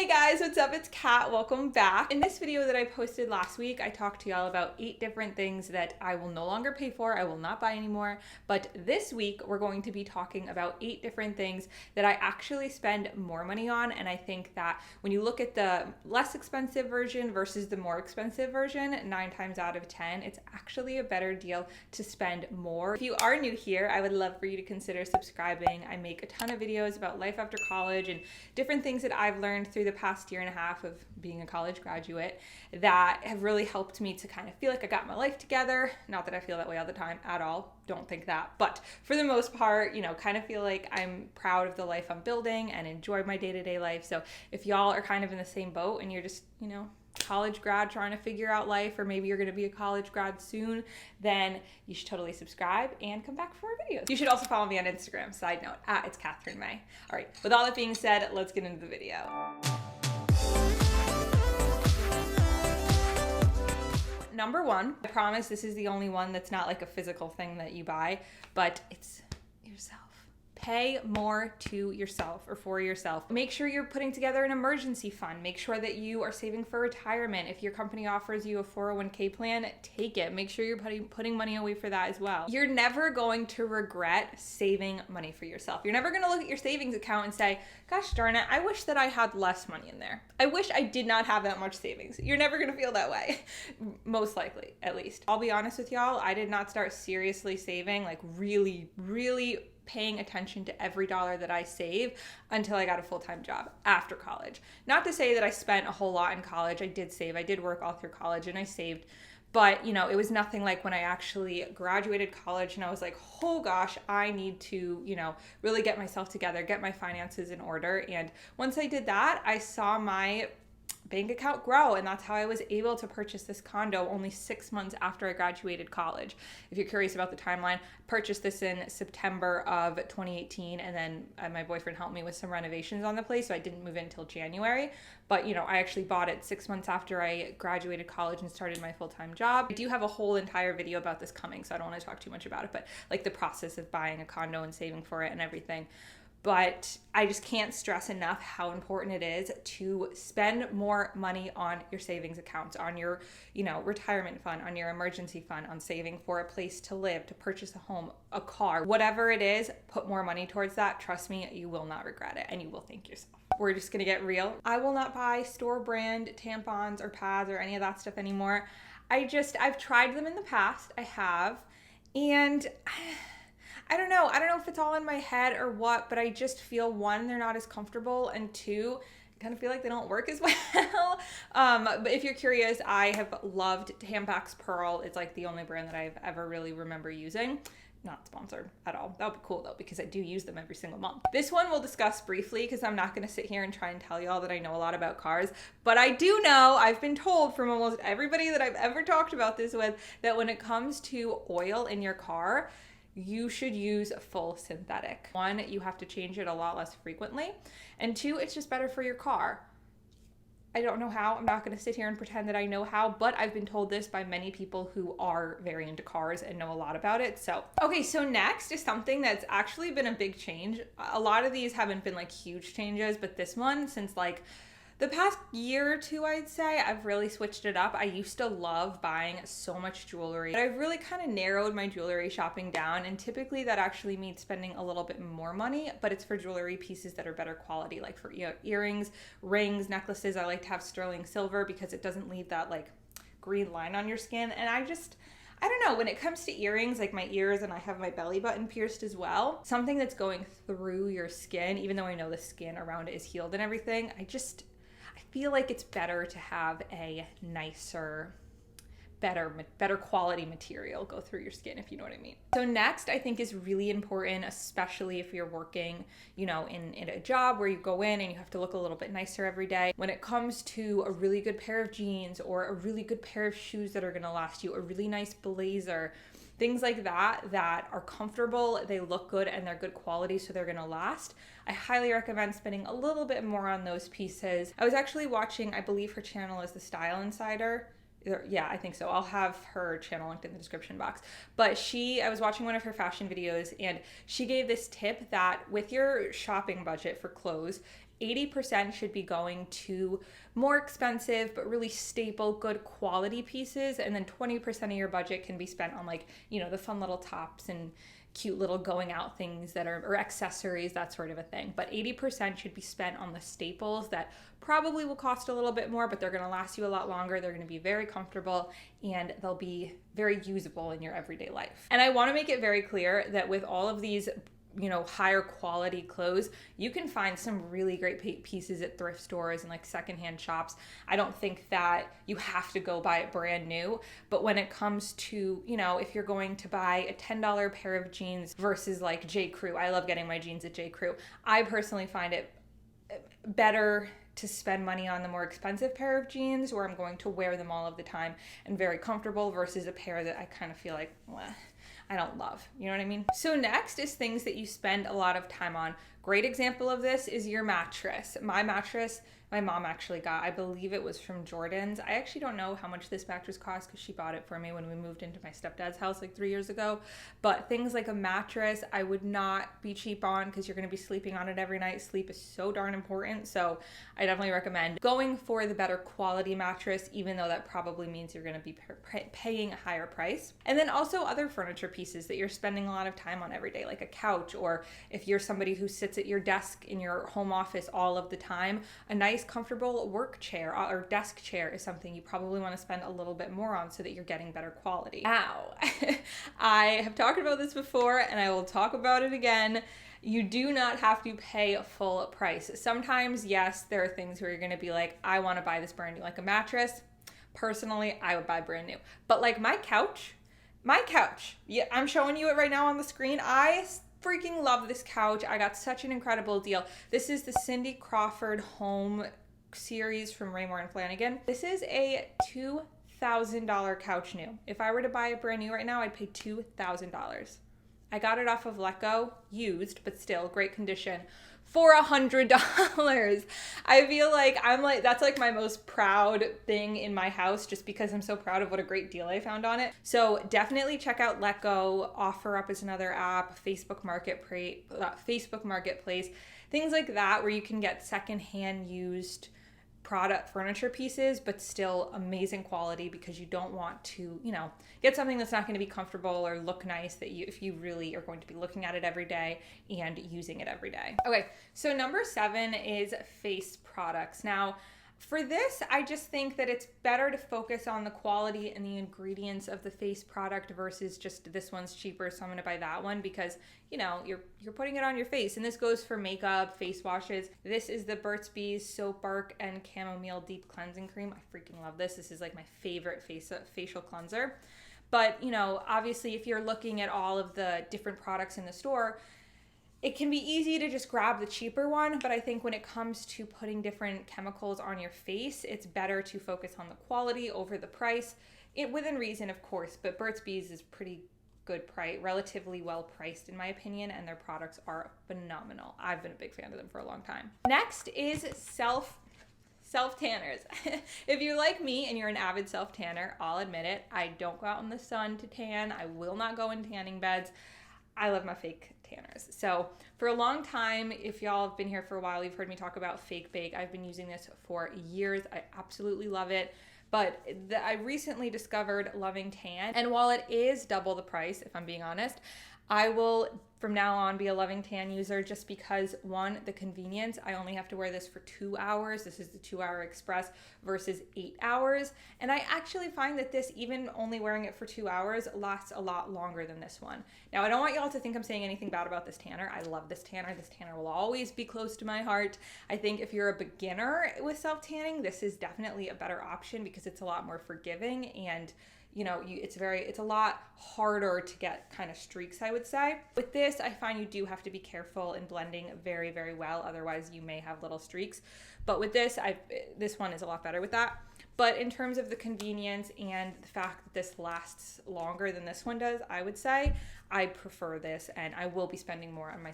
Hey guys, what's up? It's Kat. Welcome back. In this video that I posted last week, I talked to y'all about 8 different things that I will no longer pay for, I will not buy anymore. But this week, we're going to be talking about 8 different things that I actually spend more money on. And I think that when you look at the less expensive version versus the more expensive version, 9 times out of 10, it's actually a better deal to spend more. If you are new here, I would love for you to consider subscribing. I make a ton of videos about life after college and different things that I've learned through the past year and a half of being a college graduate that have really helped me to kind of feel like I got my life together. Not that I feel that way all the time at all. Don't think that. But for the most part, kind of feel like I'm proud of the life I'm building and enjoy my day-to-day life. So if y'all are kind of in the same boat and you're just, college grad trying to figure out life, or maybe you're going to be a college grad soon, then you should totally subscribe and come back for more videos. You should also follow me on Instagram, side note, it's Catherine May. All right, with all that being said, let's get into the video. Number 1, I promise this is the only one that's not like a physical thing that you buy, but it's yourself. Pay more to yourself or for yourself. Make sure you're putting together an emergency fund. Make sure that you are saving for retirement. If your company offers you a 401k plan, take it. Make sure you're putting money away for that as well. You're never going to regret saving money for yourself. You're never going to look at your savings account and say, gosh darn it, I wish that I had less money in there. I wish I did not have that much savings. You're never going to feel that way. Most likely, at least. I'll be honest with y'all, I did not start seriously saving, like really paying attention to every dollar that I save until I got a full-time job after college. Not to say that I spent a whole lot in college. I did save. I did work all through college and I saved. But, it was nothing like when I actually graduated college and I was like, oh gosh, I need to, really get myself together, get my finances in order. And once I did that, I saw my bank account grow, and that's how I was able to purchase this condo only 6 months after I graduated college. If you're curious about the timeline, I purchased this in September of 2018, and then my boyfriend helped me with some renovations on the place, so I didn't move in until January. But I actually bought it 6 months after I graduated college and started my full-time job. I do have a whole entire video about this coming, so I don't want to talk too much about it, but like the process of buying a condo and saving for it and everything. But I just can't stress enough how important it is to spend more money on your savings accounts, on your, retirement fund, on your emergency fund, on saving for a place to live, to purchase a home, a car, whatever it is, put more money towards that. Trust me, you will not regret it and you will thank yourself. We're just gonna get real. I will not buy store brand tampons or pads or any of that stuff anymore. I've tried them in the past, I have, and I don't know if it's all in my head or what, but I just feel, 1, they're not as comfortable, and 2, I kind of feel like they don't work as well. But if you're curious, I have loved Tampax Pearl. It's like the only brand that I've ever really remember using. Not sponsored at all. That would be cool though, because I do use them every single month. This one we'll discuss briefly because I'm not going to sit here and try and tell y'all that I know a lot about cars, but I do know, I've been told from almost everybody that I've ever talked about this with, that when it comes to oil in your car, you should use full synthetic. 1, you have to change it a lot less frequently. And 2, it's just better for your car. I don't know how. I'm not going to sit here and pretend that I know how, but I've been told this by many people who are very into cars and know a lot about it. So next is something that's actually been a big change. A lot of these haven't been like huge changes, but this one, since like the past year or 2, I'd say, I've really switched it up. I used to love buying so much jewelry, but I've really kind of narrowed my jewelry shopping down, and typically that actually means spending a little bit more money, but it's for jewelry pieces that are better quality, like for earrings, rings, necklaces. I like to have sterling silver because it doesn't leave that like green line on your skin, and I don't know, when it comes to earrings, like my ears, and I have my belly button pierced as well, something that's going through your skin, even though I know the skin around it is healed and everything, I feel like it's better to have a nicer, better quality material go through your skin, if you know what I mean. So next, I think is really important, especially if you're working, in a job where you go in and you have to look a little bit nicer every day. When it comes to a really good pair of jeans or a really good pair of shoes that are gonna last you, a really nice blazer, things like that are comfortable, they look good, and they're good quality, so they're gonna last. I highly recommend spending a little bit more on those pieces. I was actually watching, I believe her channel is The Style Insider. Yeah, I think so. I'll have her channel linked in the description box. But I was watching one of her fashion videos, and she gave this tip that with your shopping budget for clothes, 80% should be going to more expensive but really staple, good quality pieces, and then 20% of your budget can be spent on like, you know, the fun little tops and cute little going out things that are, or accessories, that sort of a thing. But 80% should be spent on the staples that probably will cost a little bit more, but they're going to last you a lot longer. They're going to be very comfortable and they'll be very usable in your everyday life. And I want to make it very clear that with all of these, you know, higher quality clothes, you can find some really great pieces at thrift stores and like secondhand shops. I don't think that you have to go buy it brand new, but when it comes to, you know, if you're going to buy a $10 pair of jeans versus like J. Crew, I love getting my jeans at J. Crew. I personally find it better to spend money on the more expensive pair of jeans where I'm going to wear them all of the time and very comfortable versus a pair that I kind of feel like, I don't love. You know what I mean? So next is things that you spend a lot of time on. Great example of this is your mattress. My mattress, my mom actually got, I believe it was from Jordan's. I actually don't know how much this mattress cost because she bought it for me when we moved into my stepdad's house like 3 years ago. But things like a mattress, I would not be cheap on because you're going to be sleeping on it every night. Sleep is so darn important. So I definitely recommend going for the better quality mattress, even though that probably means you're going to be paying a higher price. And then also other furniture pieces that you're spending a lot of time on every day, like a couch, or if you're somebody who sits at your desk in your home office all of the time, a nice comfortable work chair or desk chair is something you probably want to spend a little bit more on so that you're getting better quality. Now, I have talked about this before and I will talk about it again. You do not have to pay full price. Sometimes, yes, there are things where you're going to be like, I want to buy this brand new, like a mattress. Personally, I would buy brand new. But like my couch, yeah, I'm showing you it right now on the screen. I freaking love this couch. I got such an incredible deal. This is the Cindy Crawford Home series from Raymour and Flanigan. This is a $2,000 couch new. If I were to buy it brand new right now, I'd pay $2,000. I got it off of Letgo, used, but still great condition, for $100. I feel like that's like my most proud thing in my house just because I'm so proud of what a great deal I found on it. So definitely check out Letgo. OfferUp is another app, Facebook Marketplace, things like that where you can get secondhand used product furniture pieces, but still amazing quality because you don't want to, you know, get something that's not going to be comfortable or look nice that if you really are going to be looking at it every day and using it every day. Okay, so number 7 is face products. Now, for this, I just think that it's better to focus on the quality and the ingredients of the face product versus just this one's cheaper, so I'm going to buy that one because, you know, you're putting it on your face. And this goes for makeup, face washes. This is the Burt's Bees Soap Bark and Chamomile Deep Cleansing Cream. I freaking love this. This is like my favorite facial cleanser. But, you know, obviously if you're looking at all of the different products in the store, it can be easy to just grab the cheaper one, but I think when it comes to putting different chemicals on your face, it's better to focus on the quality over the price. Within reason, of course, but Burt's Bees is pretty good price, relatively well priced in my opinion, and their products are phenomenal. I've been a big fan of them for a long time. Next is self-tanners. If you're like me and you're an avid self-tanner, I'll admit it, I don't go out in the sun to tan. I will not go in tanning beds. I love my fake tanners. So for a long time, if y'all have been here for a while, you've heard me talk about Fake Bake. I've been using this for years. I absolutely love it. But I recently discovered Loving Tan. And while it is double the price, if I'm being honest, I will from now on be a Loving Tan user just because, one, the convenience. I only have to wear this for 2 hours. This is the 2-hour express versus 8 hours. And I actually find that this, even only wearing it for 2 hours, lasts a lot longer than this one. Now, I don't want y'all to think I'm saying anything bad about this tanner. I love this tanner. This tanner will always be close to my heart. I think if you're a beginner with self-tanning, this is definitely a better option because it's a lot more forgiving and you know, it's a lot harder to get kind of streaks, I would say. With this, I find you do have to be careful in blending very, very well. Otherwise, you may have little streaks. But with this, this one is a lot better with that. But in terms of the convenience and the fact that this lasts longer than this one does, I would say I prefer this, and I will be spending more on my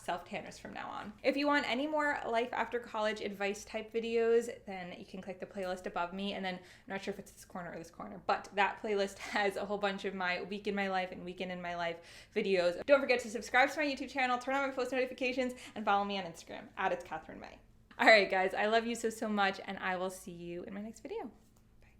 self-tanners from now on. If you want any more life after college advice type videos, then you can click the playlist above me, and then I'm not sure if it's this corner or this corner, but that playlist has a whole bunch of my week in my life and weekend in my life videos. Don't forget to subscribe to my YouTube channel, turn on my post notifications, and follow me on Instagram @It'sCatherineMay. All right, guys, I love you so much, and I will see you in my next video.